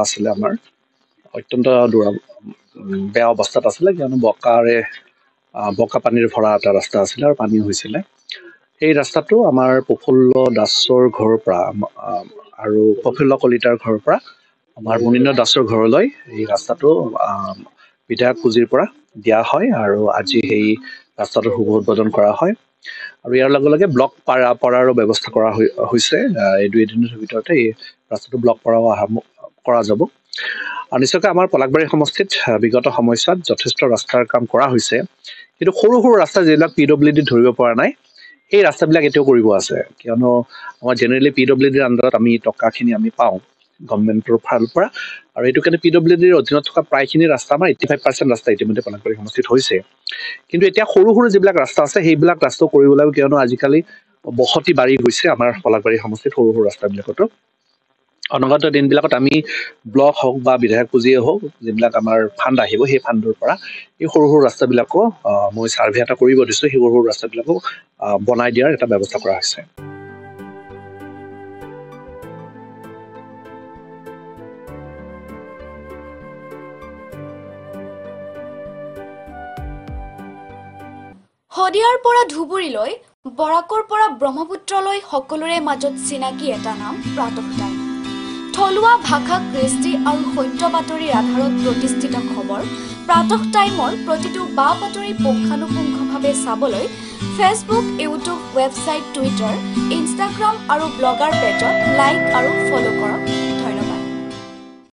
আছিলে আমাৰ অত্যন্ত বেয়া অৱস্থাত আছিলে কিয়নো বোকা পানীৰ ভৰা এটা ৰাস্তা আছিলে আৰু পানী হৈছিলে সেই ৰাস্তাটো আমাৰ প্ৰফুল্ল দাসৰ ঘৰৰ পৰা আৰু প্ৰফুল্ল কলিতাৰ ঘৰৰ পৰা আমাৰ মুনীন্দ্ৰ দাসৰ ঘৰলৈ এই ৰাস্তাটো বিধায়ক পুঁজিৰ পৰা দিয়া হয় আৰু আজি সেই ৰাস্তাটোৰ শুভ উদ্বোধন কৰা হয় আৰু ইয়াৰ লগে লগে ব্লক পৰাৰো ব্যৱস্থা কৰা হৈছে এই 2 দিনৰ ভিতৰতে এই ৰাস্তাটো ব্লক কৰা যাব আৰু নিশ্চয়কৈ আমাৰ পলাকবাৰী সমষ্টিত বিগত সময়ছোৱাত যথেষ্ট ৰাস্তাৰ কাম কৰা হৈছে কিন্তু সৰু সৰু ৰাস্তা যিবিলাক PWD ধৰিব পৰা নাই এই ৰাস্তাবিলাক এতিয়াও কৰিব আছে কিয়নো আমাৰ জেনেৰেলি PWDৰ আণ্ডাৰত আমি টকাখিনি আমি পাওঁ গভৰ্ণমেণ্টৰ ফালৰ পৰা আৰু এইটো কাৰণে PWDৰ অধীনত থকা প্ৰায়খিনি ৰাস্তা আমাৰ 85% ৰাস্তা ইতিমধ্যে পলাকবাৰী সমষ্টিত হৈছে কিন্তু এতিয়া সৰু সৰু যিবিলাক ৰাস্তা আছে সেইবিলাক ৰাস্তা কৰিবলৈ কিয়নো আজিকালি বসতি বাঢ়ি গৈছে আমাৰ পলাকবাৰী সমষ্টিত সৰু সৰু ৰাস্তাবিলাকতো অনাগত দিনবিলাকত আমি ব্লক হওক বা বিধায়ক পুঁজিয়ে হওক যিবিলাক আমাৰ ফাণ্ড আহিব সেই ফাণ্ডৰ পৰা এই সৰু সৰু ৰাস্তাবিলাকো মই ছাৰ্ভে এটা কৰিব দিছোঁ সেই সৰু সৰু ৰাস্তাবিলাকো বনাই দিয়াৰ এটা ব্যৱস্থা কৰা হৈছে শদিয়াৰ পৰা ধুবুৰীলৈ বৰাকৰ পৰা ব্ৰহ্মপুত্ৰলৈ সকলোৰে মাজত চিনাকি এটা নাম প্ৰাতঃ টাইম থলুৱা ভাষা কৃষ্টি আৰু সত্য বাতৰিৰ আধাৰত প্ৰতিষ্ঠিত খবৰ প্ৰাতঃ টাইমৰ প্ৰতিটো বা বাতৰি পুংখানুপুংখভাৱে চাবলৈ Facebook YouTube website Twitter Instagram আৰু ব্লগাৰ পেজত লাইক আৰু ফ'ল' কৰক